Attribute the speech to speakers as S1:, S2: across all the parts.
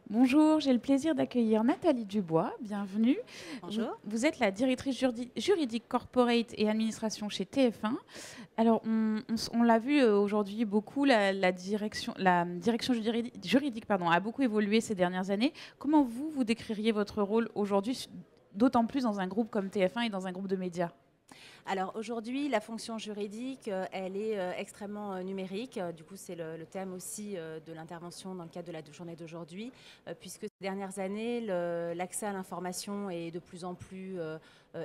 S1: Bonjour, j'ai le plaisir d'accueillir Nathalie Dubois. Bienvenue.
S2: Bonjour.
S1: Vous êtes la directrice juridique corporate et administration chez TF1. Alors, on l'a vu aujourd'hui beaucoup, la direction juridique pardon, a beaucoup évolué ces dernières années. Comment vous décririez votre rôle aujourd'hui, d'autant plus dans un groupe comme TF1 et dans un groupe de médias?
S2: Alors aujourd'hui, la fonction juridique, elle est extrêmement numérique. Du coup, c'est le thème aussi de l'intervention dans le cadre de la journée d'aujourd'hui, puisque ces dernières années, l'accès à l'information est de plus en plus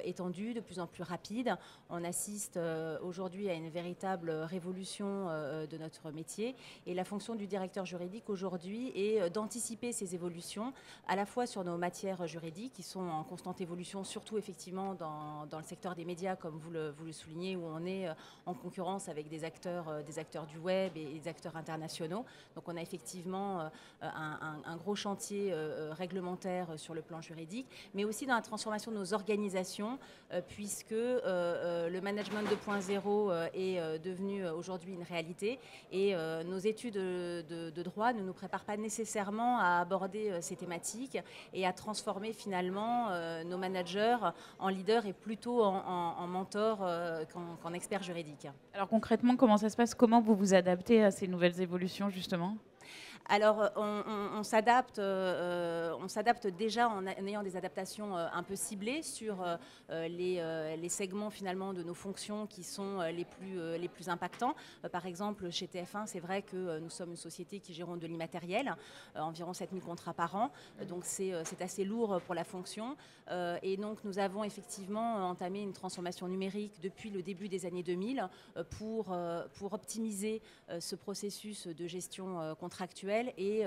S2: étendu, de plus en plus rapide. On assiste aujourd'hui à une véritable révolution de notre métier. Et la fonction du directeur juridique aujourd'hui est d'anticiper ces évolutions, à la fois sur nos matières juridiques, qui sont en constante évolution, surtout effectivement dans le secteur des médias, comme vous le soulignez, où on est en concurrence avec des acteurs du web et des acteurs internationaux. Donc on a effectivement un gros chantier réglementaire sur le plan juridique, mais aussi dans la transformation de nos organisations, puisque le management 2.0 est devenu aujourd'hui une réalité, et nos études de droit ne nous préparent pas nécessairement à aborder ces thématiques et à transformer finalement nos managers en leaders et plutôt en mentors qu'en experts juridiques.
S1: Alors concrètement, comment ça se passe? Comment vous vous adaptez à ces nouvelles évolutions justement?
S2: Alors, on s'adapte déjà en ayant des adaptations un peu ciblées sur les segments finalement de nos fonctions qui sont les plus impactants. Par exemple, chez TF1, c'est vrai que nous sommes une société qui gérons de l'immatériel, environ 7000 contrats par an, donc c'est assez lourd pour la fonction. Et donc, nous avons effectivement entamé une transformation numérique depuis le début des années 2000 pour optimiser ce processus de gestion contractuelle et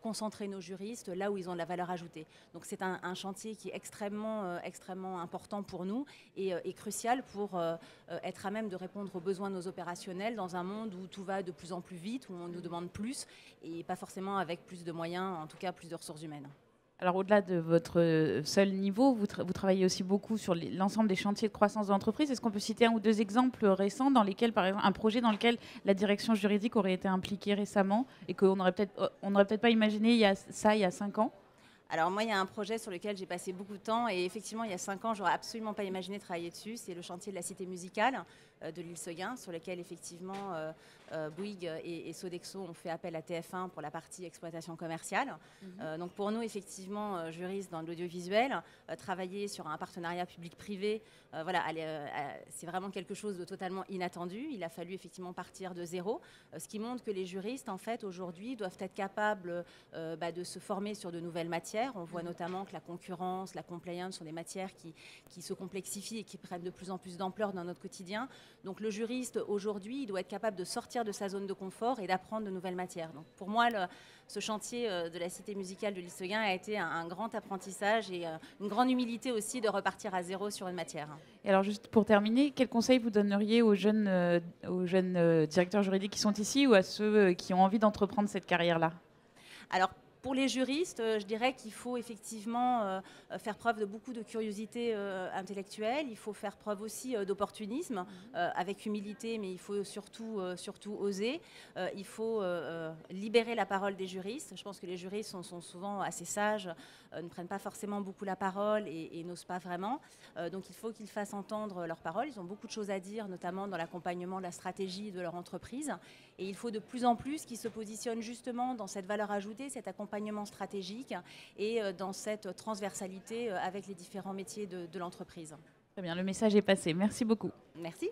S2: concentrer nos juristes là où ils ont de la valeur ajoutée. Donc c'est un chantier qui est extrêmement important pour nous et crucial pour être à même de répondre aux besoins de nos opérationnels dans un monde où tout va de plus en plus vite, où on nous demande plus et pas forcément avec plus de moyens, en tout cas plus de ressources humaines.
S1: Alors au-delà de votre seul niveau, vous travaillez aussi beaucoup sur l'ensemble des chantiers de croissance de l'entreprise. Est-ce qu'on peut citer un ou deux exemples récents dans lesquels, par exemple, un projet dans lequel la direction juridique aurait été impliquée récemment et qu'on n'aurait peut-être pas imaginé il y a 5 ans?
S2: Alors moi, il y a un projet sur lequel j'ai passé beaucoup de temps et effectivement, il y a 5 ans, j'aurais absolument pas imaginé travailler dessus. C'est le chantier de la cité musicale de l'île Seguin, sur lequel effectivement Bouygues et Sodexo ont fait appel à TF1 pour la partie exploitation commerciale. Donc pour nous, effectivement, juristes dans l'audiovisuel, travailler sur un partenariat public-privé, voilà, c'est vraiment quelque chose de totalement inattendu. Il a fallu effectivement partir de zéro, ce qui montre que les juristes, en fait, aujourd'hui, doivent être capables de se former sur de nouvelles matières. On voit notamment que la concurrence, la compliance sont des matières qui se complexifient et qui prennent de plus en plus d'ampleur dans notre quotidien. Donc le juriste, aujourd'hui, il doit être capable de sortir de sa zone de confort et d'apprendre de nouvelles matières. Donc pour moi, ce chantier de la cité musicale de l'île Seguin a été un grand apprentissage et une grande humilité aussi de repartir à zéro sur une matière.
S1: Et alors juste pour terminer, quel conseil vous donneriez aux jeunes directeurs juridiques qui sont ici ou à ceux qui ont envie d'entreprendre cette carrière-là?
S2: Alors, pour les juristes, je dirais qu'il faut effectivement faire preuve de beaucoup de curiosité intellectuelle. Il faut faire preuve aussi d'opportunisme, avec humilité, mais il faut surtout oser. Il faut libérer la parole des juristes. Je pense que les juristes sont souvent assez sages, ne prennent pas forcément beaucoup la parole et n'osent pas vraiment. Donc il faut qu'ils fassent entendre leur parole. Ils ont beaucoup de choses à dire, notamment dans l'accompagnement de la stratégie de leur entreprise. Et il faut de plus en plus qu'ils se positionnent justement dans cette valeur ajoutée, cet accompagnement stratégique et dans cette transversalité avec les différents métiers de l'entreprise.
S1: Très bien, le message est passé. Merci beaucoup.
S2: Merci.